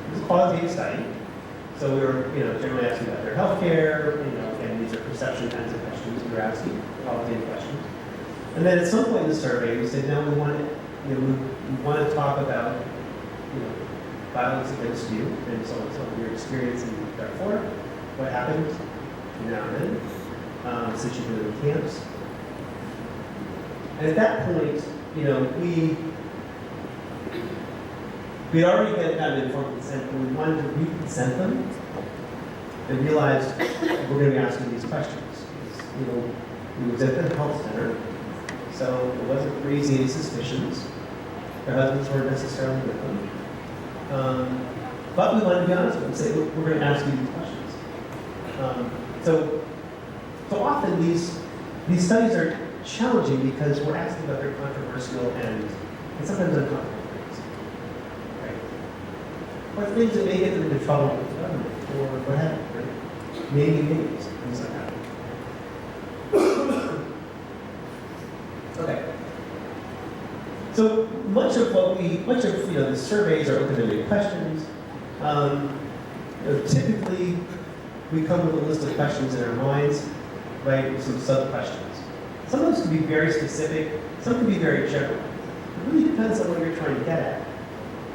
It was a qualitative study. So we were, generally asking about their healthcare, and these are perception kinds of questions we were asking, qualitative questions. And then at some point in the survey, we said, no, we want to talk about, violence against you, and so on, so your experience in Darfur, what happened now and then, since you've been in camps. And at that point, we had already gotten informed consent, but we wanted to re-consent them and realized we're going to be asking these questions. We was at the health center, so it wasn't raising any suspicions. Their husbands weren't necessarily with them. But we wanted to be honest with them and say, we're going to ask you these questions. So often these studies are challenging because we're asking about their controversial and sometimes uncomfortable things. Right? Or things that may get them into trouble with the government or what have you, right? Naming names, things like that. Okay. So much of the surveys are open-ended questions. Typically, we come with a list of questions in our minds, right, with some sub-questions. Some of those can be very specific, some can be very general. It really depends on what you're trying to get at.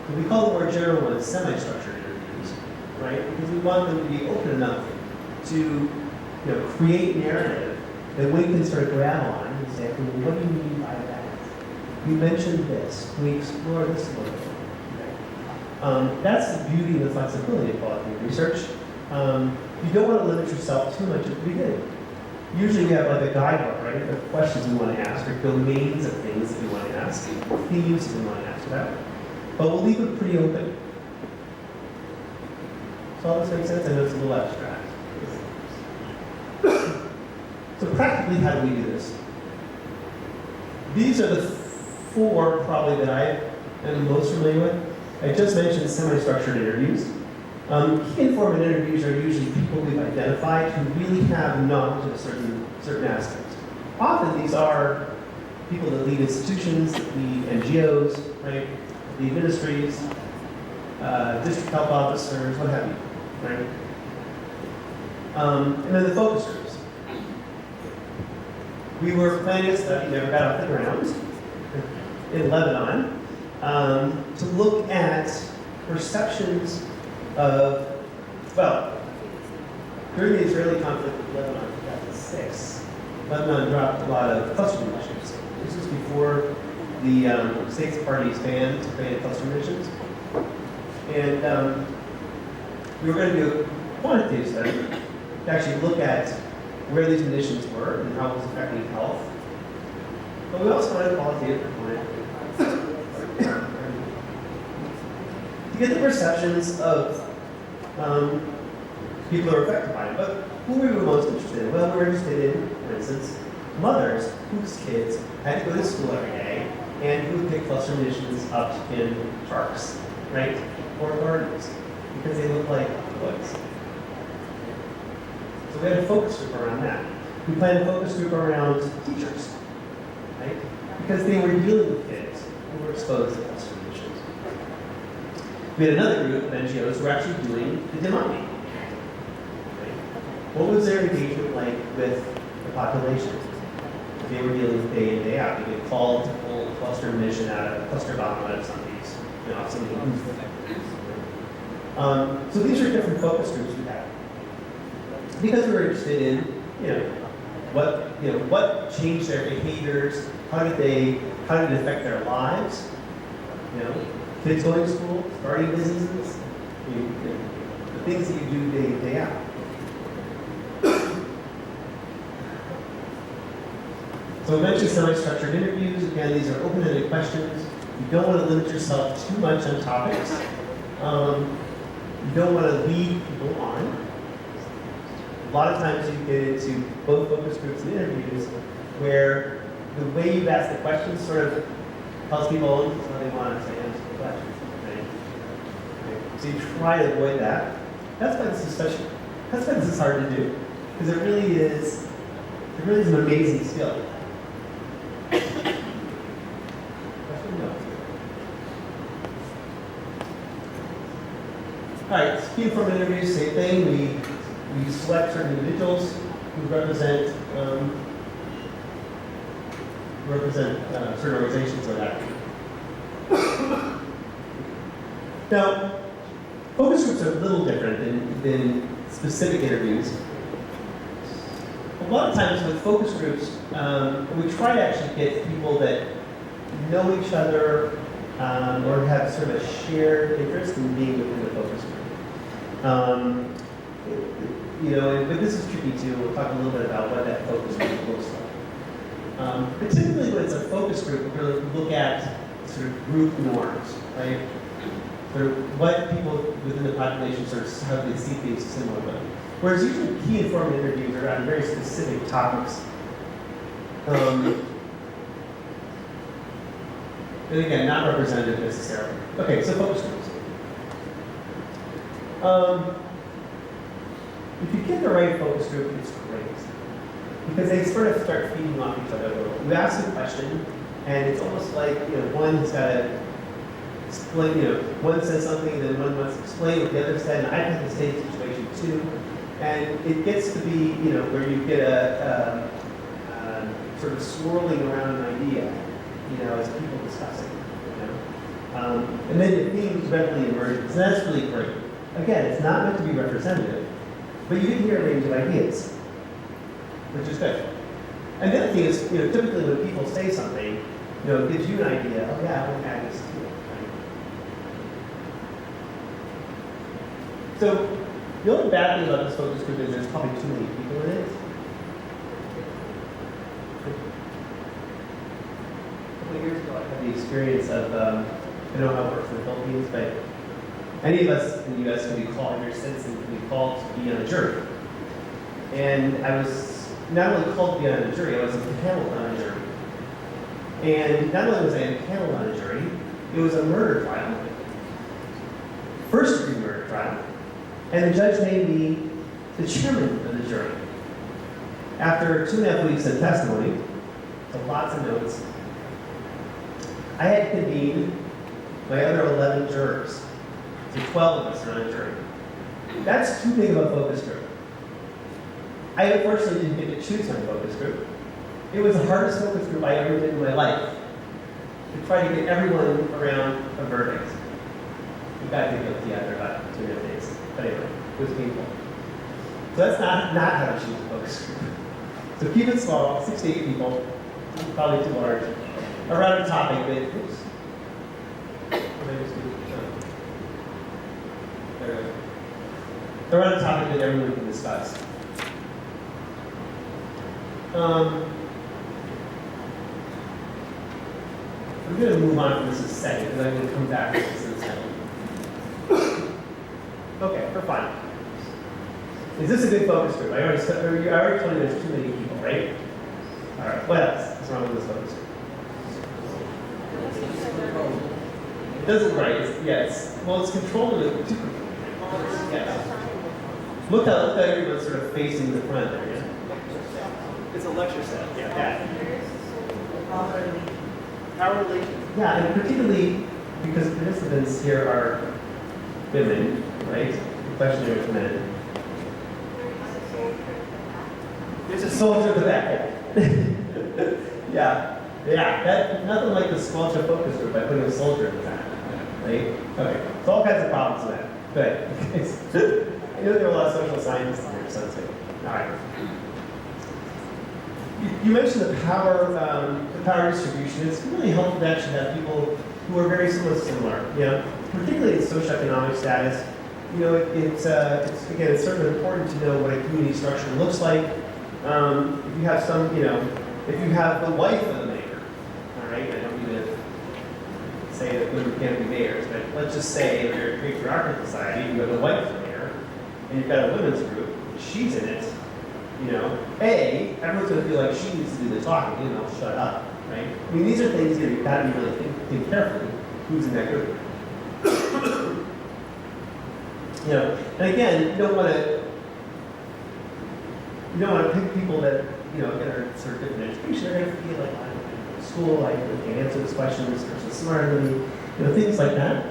And we call the more general ones semi-structured interviews, right? Because we want them to be open enough to create narrative that we can sort of grab on and say, well, what do you mean by that? You mentioned this. Can we explore this a little bit? Okay. That's the beauty and the flexibility of qualitative research. You don't want to limit yourself too much at the beginning. Usually we have like a guidebook, right, of questions we want to ask, or domains of things that we want to ask, themes that we want to ask about. But we'll leave it pretty open. So all this makes sense? I know it's a little abstract. So practically, how do we do this? These are the four probably that I am most familiar with. I just mentioned semi-structured interviews. Key informant interviews are usually people we've identified who really have knowledge of a certain aspect. Often these are people that lead institutions, that lead NGOs, right? Lead ministries, district health officers, what have you, right? And then the focus groups. We were planning a study, never got off the ground, in Lebanon, to look at perceptions of, during the Israeli conflict with Lebanon in 2006, Lebanon dropped a lot of cluster munitions. This was before the states parties banned cluster munitions. And we were going to do a quantitative study to actually look at where these munitions were and how it was affecting health. But we also wanted a qualitative component to get the perceptions of people who are affected by it. But who were we most interested in? Well, we were interested in, for instance, mothers whose kids had to go to school every day and who would pick cluster munitions up in parks, right? Or gardens, because they look like woods. So we had a focus group around that. We planned a focus group around teachers, right? Because they were dealing with kids who were exposed to cluster munitions. We had another group of NGOs who were actually doing the demobbing. Right? What was their engagement like with the population? They were dealing with day in, day out. They get called to pull a cluster munition out of a cluster bomb out of somebody's, something. So these are different focus groups we had. Because we were interested in, what changed their behaviors, how did it affect their lives? Kids going to school, starting businesses, the things that you do day in, day out. So I mentioned semi-structured interviews. Again, these are open-ended questions. You don't want to limit yourself too much on topics. You don't want to lead people on. A lot of times you get into both focus groups and interviews where the way you've asked the questions sort of tells people what they want to say answer the question. Right? So you try to avoid that. That's why this is hard to do. Because it really is an amazing skill. All right, key informant interviews, same thing. We select certain individuals who represent certain organizations or that. Now, focus groups are a little different than specific interviews. A lot of times with focus groups, we try to actually get people that know each other or have sort of a shared interest in being within the focus group. But this is tricky too. We'll talk a little bit about what that focus group looks like. But typically when it's a focus group, we're going to look at sort of group norms, right? Sort of what people within the population sort of how they see things similarly. Whereas usually key informant interviews are on very specific topics. And again, not representative necessarily. Okay, so focus groups. If you get the right focus group, it's great. Because they sort of start feeding off each other a little. You ask a question, and it's almost like, one has got to explain, one says something, and then one wants to explain what the other said, and I've had the same situation too. And it gets to be, where you get a sort of swirling around an idea, as people discuss it, and then the themes readily emerge, and that's really great. Again, it's not meant to be representative, but you can hear a range of ideas, which is good. And the other thing is, typically when people say something, it gives you an idea, oh yeah, I want to add this to it. Right? So, the only bad thing about this focus group is there's probably too many people in it. A couple of years ago, I had the experience of, I don't know how it works in the Philippines, but any of us in the U.S. can be called, if you're a citizen, can be called to be on a jury. And I was not only called to be on a jury, I was impaneled on a jury. And not only was I impaneled on a jury, it was a murder trial, first-degree murder trial. And the judge made me the chairman of the jury. After 2.5 weeks of testimony, so lots of notes, I had convened my other 11 jurors. So 12 of us are on a jury. That's too big of a focus group. I unfortunately didn't get to choose my focus group. It was the hardest focus group I ever did in my life. To try to get everyone around a verdict. We got to guilty after about 2.5 days. But anyway, it was painful. So that's not how to choose a focus group. So keep it small, 6 to 8 people, probably too large, around a topic that, oops. Around a topic that everyone can discuss. I'm going to move on from this in a second, because I'm going to come back to this in a second. Okay, we're fine. Is this a good focus group? I already told you there's too many people, right? All right, what else is wrong with this focus group? It doesn't, right? It's controlled with two people. Yes. Look how everyone's sort of facing the front there, yeah? It's a lecture set. Yeah. Power relation. Yeah, and particularly because participants here are women, right? The questionnaire is men. There's a soldier in the back. Yeah. Nothing like the squelch of focus group by putting a soldier in the back, right? Okay. So all kinds of problems with that. Good. I know there are a lot of social scientists in here, so that's good. All right. You mentioned the power distribution. It's really helpful to actually have people who are very similar. Particularly in socioeconomic status. It's sort of important to know what a community structure looks like. If you have if you have the wife of the mayor, all right. I don't mean to say that women can't be mayors, but let's just say if you're a patriarchal society, you have the wife of the mayor, and you've got a women's group. She's in it. Everyone's going to feel like she needs to do the talking, and they'll shut up, right? I mean, these are things that you've got to be really think carefully who's in that group. And again, you don't want to pick people that get a sort of different education. They're going to feel like, I went to school, I can answer this question, this person's smarter than me, things like that.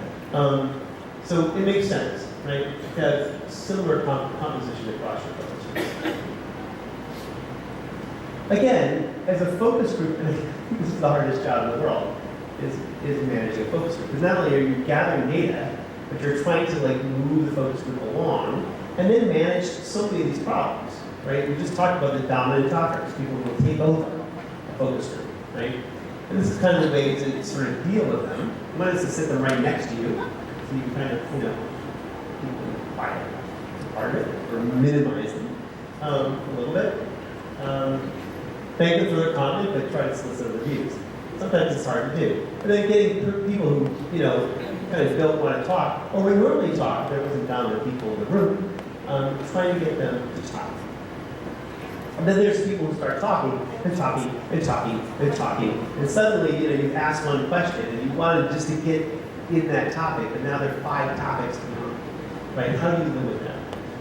So it makes sense, right, to have similar composition across your focus groups. Again, as a focus group, and I think this is the hardest job in the world, is managing a focus group. Because not only are you gathering data, but you're trying to like move the focus group along, and then manage so many of these problems, right? We just talked about the dominant talkers, people who will take over a focus group, right? And this is kind of the way to sort of deal with them. One is to sit them right next to you, so you kind of, quiet part of it, or minimize them a little bit. Thank them for their comment, but try to solicit their views. Sometimes it's hard to do. But then getting people who, kind of don't want to talk, or we normally talk, there wasn't dominant people in the room, trying to get them to talk. And then there's people who start talking, and talking, and talking, and talking, and suddenly, you ask one question, and you wanted just to get in that topic, but now there are 5 topics to go, right? How do you deal with that?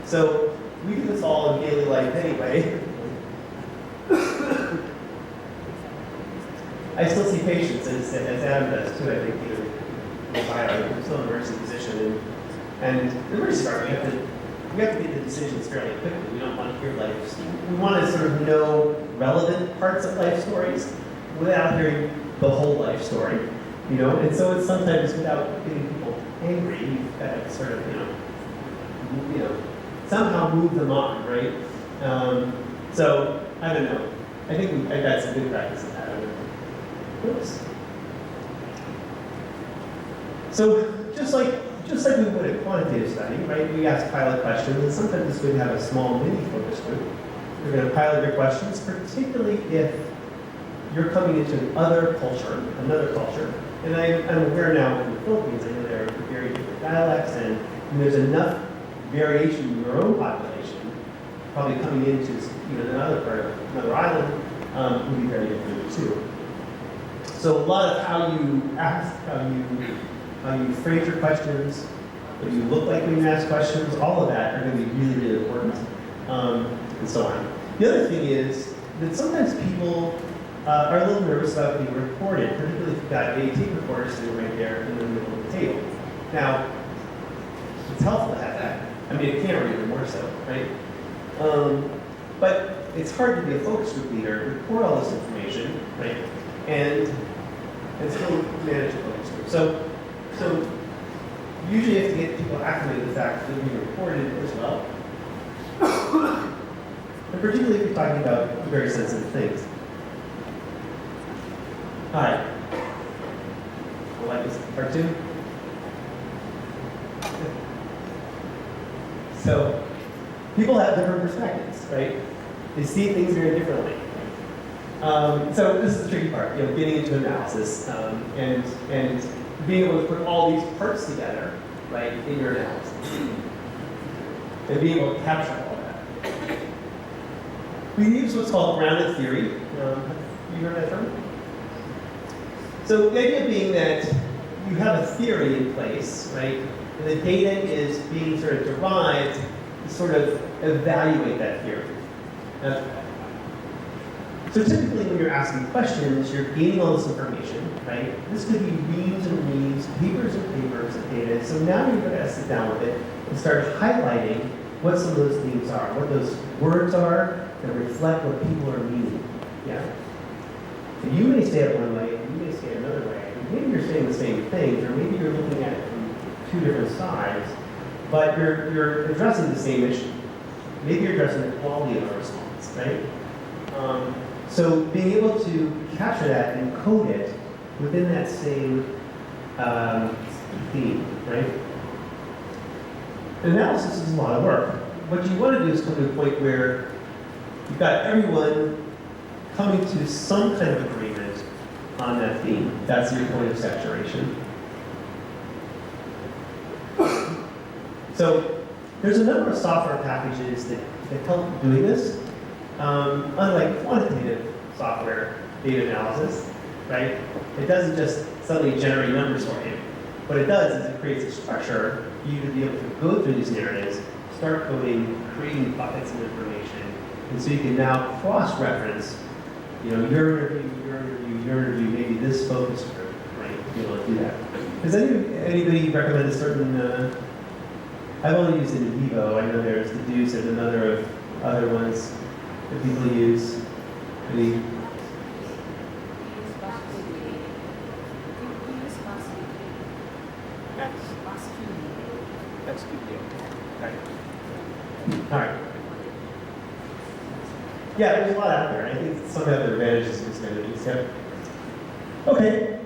So we do this all in daily life anyway. I still see patients, as Adam does too, I think, in BIARI, I'm still in an emergency position, and in the emergency department, we have to get the decisions fairly quickly. We don't want to hear we want to sort of know relevant parts of life stories without hearing the whole life story, and so it's sometimes without getting people angry, you've got to sort of, somehow move them on, right? So, I don't know. I think I've got some good practice in that. Oops. So just like we would a quantitative study, right? We ask pilot questions, and sometimes we have a small mini focus group. We're going to pilot your questions, particularly if you're coming into another culture. And I'm aware now in the Philippines, I know there are very different dialects, and there's enough variation in your own population, probably coming into another part of another island would be very different too. So a lot of how you ask, how you phrase your questions, what you look like when you ask questions, all of that are going to be really, really important, and so on. The other thing is that sometimes people are a little nervous about being recorded, particularly if you've got a tape recorder sitting right there in the middle of the table. Now, it's helpful to have that. I mean, it can be even more so, right? But it's hard to be a focus group leader, record all this information, right? And still manage a focus group. So usually you have to get people acclimated to the fact that they're being recorded as well. And particularly if you're talking about very sensitive things. Hi. I like this cartoon. So people have different perspectives, right? They see things very differently. So this is the tricky part, getting into analysis and being able to put all these parts together, right, in your analysis, and being able to capture all that. We use what's called grounded theory. You heard that term? So the idea being that you have a theory in place, right, and the data is being sort of derived to sort of evaluate that theory. So typically when you're asking questions, you're gaining all this information, right? This could be reams and reams, papers and papers of data. So now you're going to sit down with it and start highlighting what some of those themes are, what those words are that reflect what people are meaning. Yeah? So you may say it one way, you may say it another way. Maybe you're saying the same things, or maybe you're looking at it from 2 different sides, but you're addressing the same issue. Maybe you're addressing the quality of a response, right? So being able to capture that and code it within that same theme, right? Analysis is a lot of work. What you want to do is come to a point where you've got everyone coming to some kind of agreement on that theme. That's your point of saturation. So there's a number of software packages that help doing this. Unlike quantitative software data analysis, right? It doesn't just suddenly generate numbers for you. What it does is it creates a structure for you to be able to go through these narratives, start coding, creating buckets of information, and so you can now cross-reference, your interview, maybe this focus group, right? To be able to do that. Does anybody recommend a certain, I've only used it in Vivo. I know there's the Deuce, there's another of other ones that people use. Any, That's good. all right. Yeah, there's a lot out there. I think some of the other advantages of disadvantages. Yeah. Okay.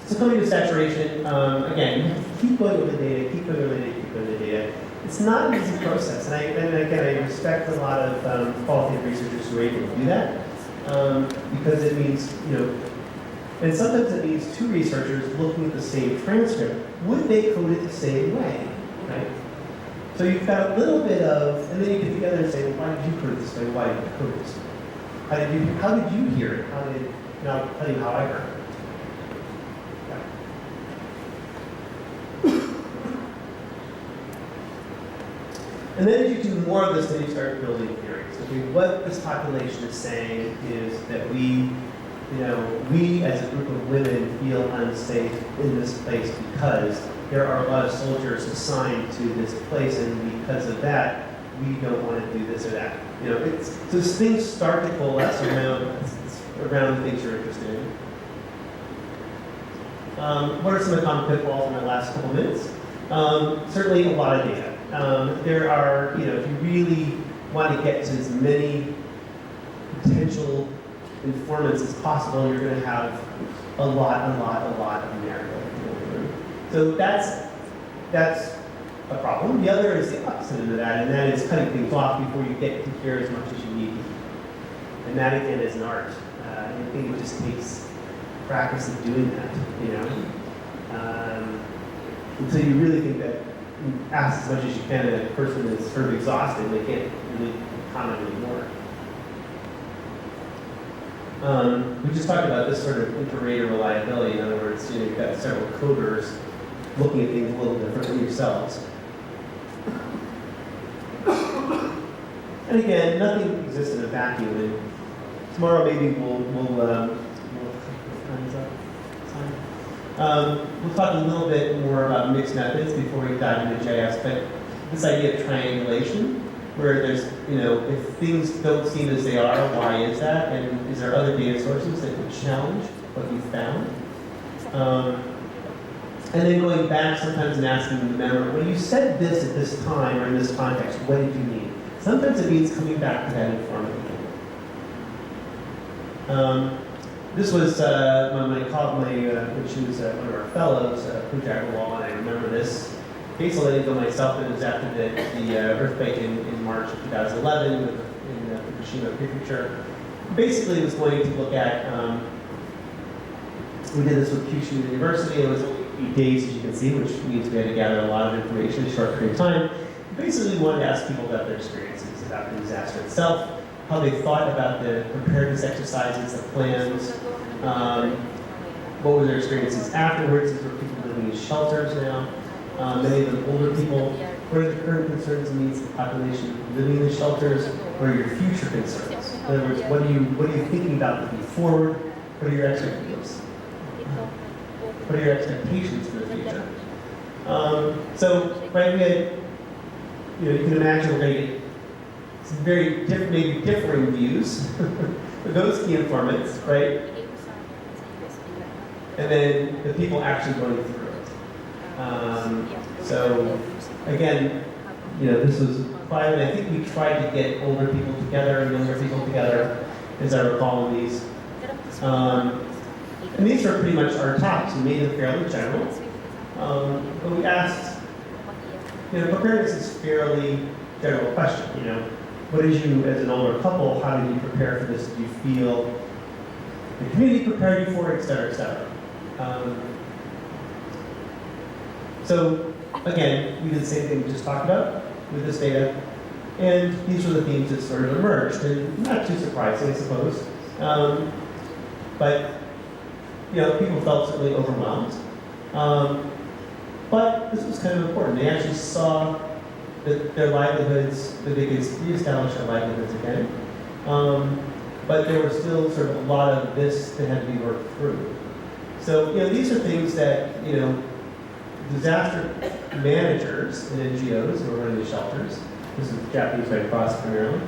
So coming to saturation, again, you have to keep going over the data, keep going over the data, keep going over the data. It's not an easy process, and again, I respect a lot of qualitative researchers who are able to do that, because it means, and sometimes it means two researchers looking at the same transcript. Would they code it the same way, right? So you've got a little bit of, and then you get together and say, well, why did you code it this way? Why did you code it this way? How did you hear it? I'll tell you how I heard it. And then as you do more of this, then you start building theories. Okay, what this population is saying is that we as a group of women feel unsafe in this place because there are a lot of soldiers assigned to this place, and because of that, we don't want to do this or that. So things start to coalesce around the things you're interested in. What are some of the common pitfalls in the last couple minutes? Certainly a lot of data. There are, if you really want to get to as many potential informants as possible, you're going to have a lot of narrative. So that's a problem. The other is the opposite of that, and that is cutting things off before you get to hear as much as you need. And that again is an art. I think it just takes practice of doing that. Until you really think that you ask as much as you can, and a person is sort of exhausted, they can't really comment anymore. We just talked about this sort of inter-rater reliability. In other words, you've got several coders looking at things a little differently yourselves. And again, nothing exists in a vacuum. And tomorrow maybe we'll talk a little bit more about mixed methods before we dive into JS, but this idea of triangulation, where there's, if things don't seem as they are, why is that? And is there other data sources that would challenge what you found? And then going back sometimes and asking the member, when you said this at this time or in this context, what did you mean? Sometimes it means coming back to that informative. This was when she was one of our fellows, Pooja Agarwal, and I remember this case a lady myself. It was after the earthquake in March of 2011 in the Fukushima prefecture. Basically, it was going to look at, we did this with Kyushu University. It was 8 days, as you can see, which means we had to gather a lot of information in a short period of time. Basically, we wanted to ask people about their experiences, about the disaster itself, how they thought about the preparedness exercises, the plans, what were their experiences afterwards. These were people living in shelters now, many of them older people. What are the current concerns and needs of the population living in the shelters? What are your future concerns? In other words, what are you thinking about looking forward? What are your expectations? What are your expectations for the future? Right, we had, you can imagine we're going to get some very maybe differing views for those key informants, right? And then the people actually going through it. So again, this was private. I think we tried to get older people together and younger people together, as I recall in these. And these are pretty much our talks. We made them fairly general. But we asked, preparedness is a fairly general question. What did you, as an older couple, how did you prepare for this? Did you feel the community prepared you for it, et cetera, et cetera? So again, we did the same thing we just talked about with this data. And these were the themes that sort of emerged. And not too surprising, I suppose. But people felt certainly overwhelmed. But this was kind of important. They actually saw that their livelihoods, that they could reestablish their livelihoods again. But there was still sort of a lot of this that had to be worked through. So, these are things that, disaster managers and NGOs who are running the shelters, this is Japanese Red Cross primarily,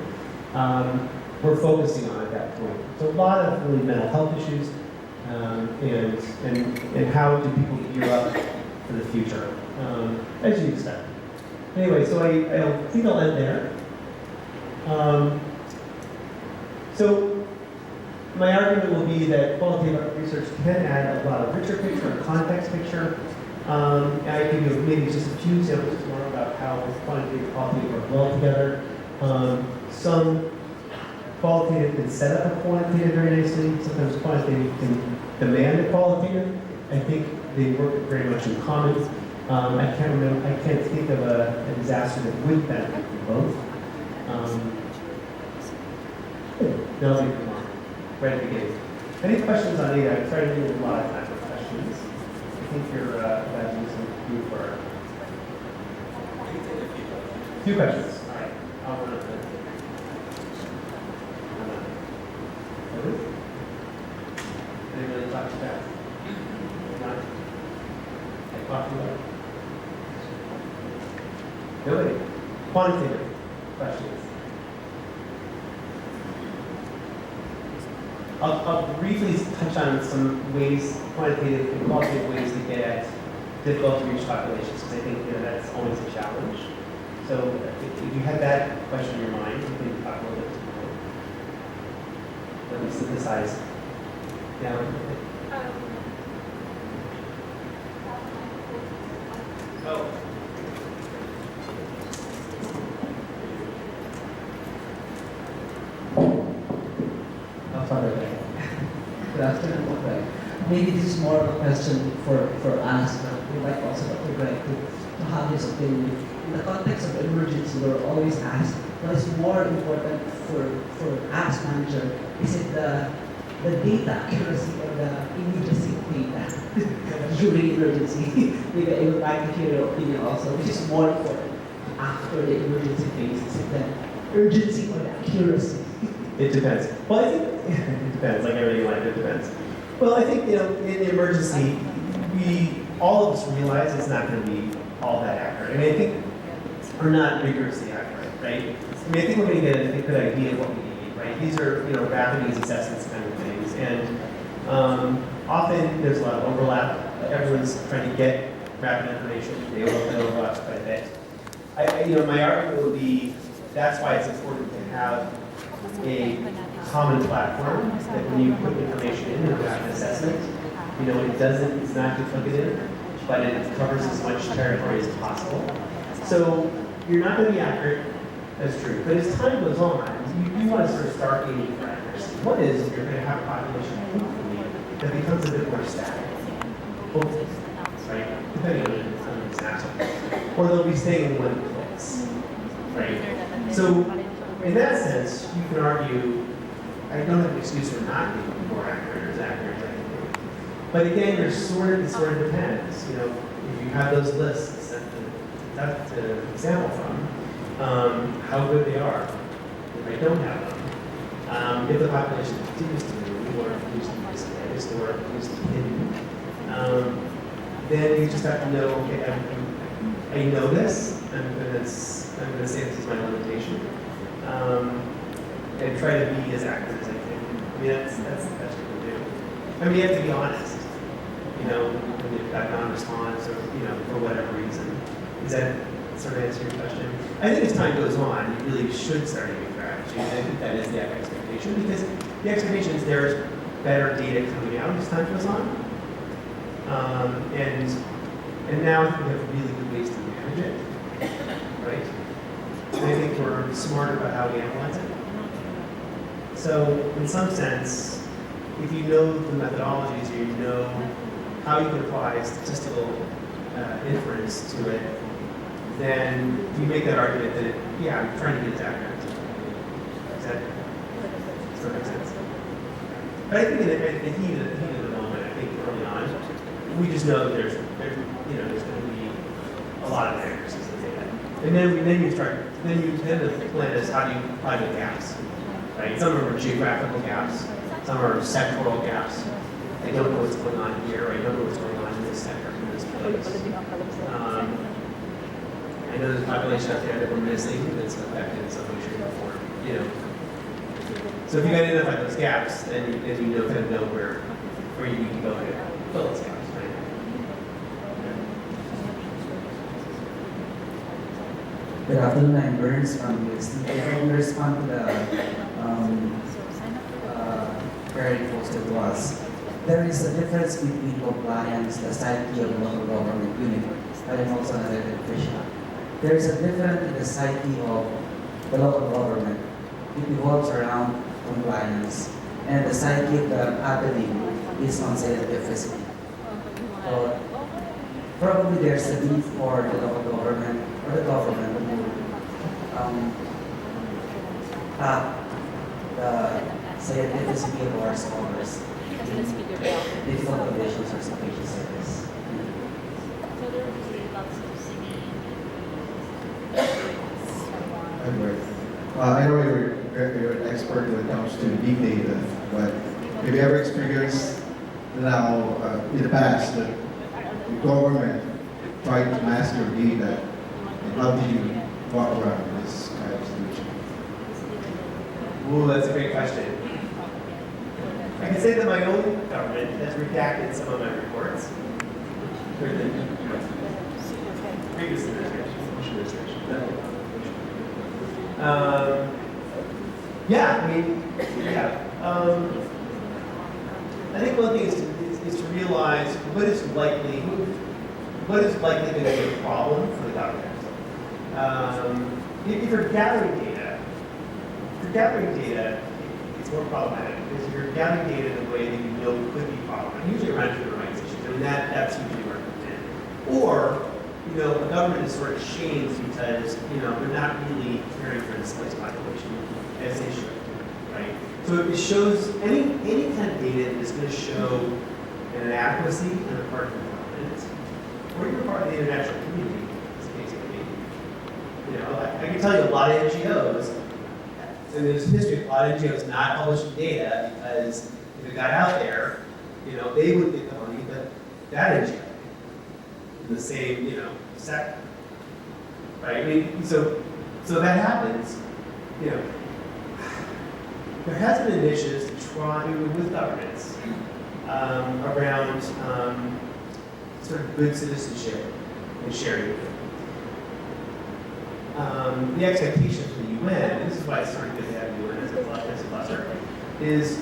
we're focusing on at that point. So a lot of really mental health issues, and how do people gear up for the future, as you expect. Anyway, so I think I'll end there. So my argument will be that qualitative research can add a lot of richer picture, a context picture. And I give you maybe just a few examples tomorrow about how quantitative and qualitative work well together. Some qualitative can set up a quantitative very nicely. Sometimes quantitative can demand a qualitative. I think they work very much in common. I can't think of a disaster that would benefit from both. That'll be tomorrow, right at the beginning. Any questions on either? I'm trying to give a lot of time for questions. I think you're about to use some food for a few questions. All right. I'll run up there. Anybody talk too fast? Not? I talk too loud? Nobody? Quantitative questions. I'll briefly touch on some ways, quantitative and qualitative ways to get at difficult to reach populations, because I think that's always a challenge. So if you had that question in your mind, you can talk a little bit more. Let me synthesize down. Oh. Good afternoon, Greg. Maybe this is more of a question for us, but we'd like also Dr. Gregg to have his opinion. In the context of emergency, we're always asked, what is more important for apps manager? Is it the data accuracy or the immediacy of data during emergency? Maybe I would like to hear your opinion also. Which is more important after the emergency phase? Is it the urgency or the accuracy? It depends. Well, I think it depends, like everything in life, it depends. Well, I think, in the emergency, all of us realize it's not going to be all that accurate. I mean, I think we're not rigorously accurate, right? I mean, I think we're going to get a good idea of what we need, right? These are, rapid needs assessments kind of things. And often there's a lot of overlap. Everyone's trying to get rapid information. They overlap quite a bit. My argument would be that's why it's important to have a common platform that when you put information in a rapid assessment, it's not duplicative, but it covers as much territory as possible. So you're not going to be accurate, that's true. But as time goes on, you want to sort of start aiming for accuracy. One is you're going to have a population, hopefully, that becomes a bit more static. Hopefully, right? Depending on the disaster. Or they'll be staying in one place, right? So in that sense, you can argue, I don't have an excuse for not being more accurate or as accurate as I can be. But again, it sort of depends. If you have those lists to example from, how good they are. If I don't have them, if the population continues to move, or continues to be displaced, or continues to be hidden, then you just have to know, okay, I know this, and I'm going to say this is my limitation. And try to be as accurate as I can. I mean, that's what we do. I mean, you have to be honest. When you've got non-response or, for whatever reason. Does that sort of answer your question? I think as time goes on, you really should start aiming for accuracy. I think that is the expectation, because the expectation is there's better data coming out as time goes on. And now I think we have really good ways to manage it, right? I think we're smarter about how we analyze it. So, in some sense, if you know the methodologies or you know how you can apply statistical inference to it, then you make that argument that, I'm trying to get it accurate. Does that make sense? But I think in the heat of the moment, I think early on, we just know that there's going to be a lot of inaccuracies in the data. And then the plan is how do you apply the gaps, right? Some of them are geographical gaps, some are sectoral gaps, I don't know what's going on here, or I don't know what's going on in this sector, in this place. I know there's a population out there that we're missing that's affected in some way, shape, or form, you know. So if you identify those gaps, then you know, kind of know where you need to go to fill those gaps, right? Good afternoon, I'm Burns from USD. I will respond to the query posted to us. There is a difference between compliance, the psyche of local government unit, but I'm also an elected official. There is a difference in the psyche of the local government. It revolves around compliance, and the psyche of the happening is on selectivity. So probably there's a need for the local government or the government to tap the selectivity of our scholars in difficult conditions or situations like this. Anyway, I know you're an expert when it comes to big data, but have you ever experienced now in the past that the government tried to mask your data, and how did you walk around this kind of situation? Ooh, that's a great question. I can say that my own government has redacted some of my reports. For the previous administration, Bush administration. Yeah, I mean, yeah. I think one thing is to realize what is likely going to be a problem for the government. If you're gathering data, it's more problematic because you're gathering data in a way that you know could be problematic. Usually around human rights issues. I mean, that's usually where it comes in. Or, you know, a government is sort of shamed because, you know, they're not really caring for the displaced population as they should, right? So it shows any kind of data that is going to show an inadequacy on the part of the government, or even part of the international community, in this case, you know, I can tell you a lot of NGOs, and there's a history of a lot of NGOs not publishing data because if it got out there, you know, they would get the money, but that NGO in the same, you know, sector, right? I mean, so that happens, you know. There has been initiatives to try with governments around sort of good citizenship and sharing. The expectation from the UN, and this is why it's sort of good to have the UN as a cluster, is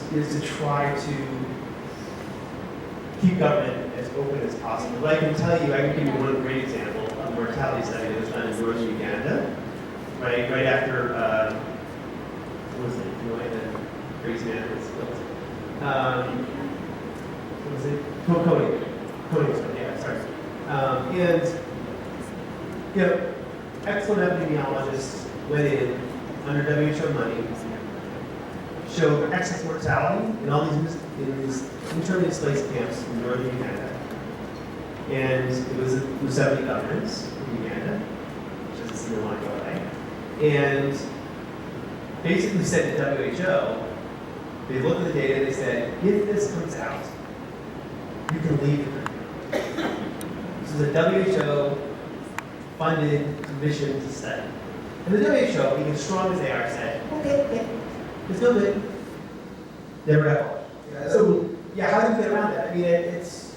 to try to keep government as open as possible. But I can tell you, I can give you one great example of a mortality study that was done in northern Uganda, right after, what was it, the crazy man was killed. What was it? Cody was killed, yeah, sorry. And, you know, excellent epidemiologists went in under WHO money, showed excess mortality in all these internally displaced camps in northern Uganda. And it was 70 governments in Uganda, which doesn't seem to want to go away. And basically said to WHO, they looked at the data, they said, if this comes out, you can leave the country. This is a WHO funded commission to study. And the WHO, being as strong as they are, said, okay, it's no good. Never got published. So, yeah, how do you get around that? I mean, it's,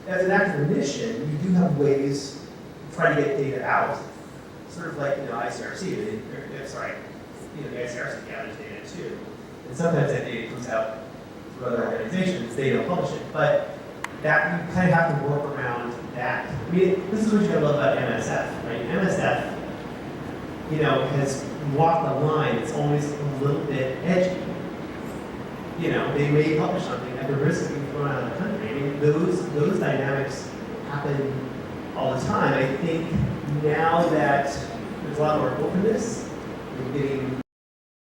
as an active mission, you do have ways to try to get data out. Sort of like, you know, ICRC, the ICRC gathers data too. And sometimes that data comes out through other organizations, they don't publish it. But that, you kind of have to work around that. I mean, this is what you gotta love about MSF, right? MSF, you know, has walked a line that's always a little bit edgy. You know, they may publish something at the risk of being thrown out of the country. I mean, those dynamics happen all the time. I think now that there's a lot more openness, we're getting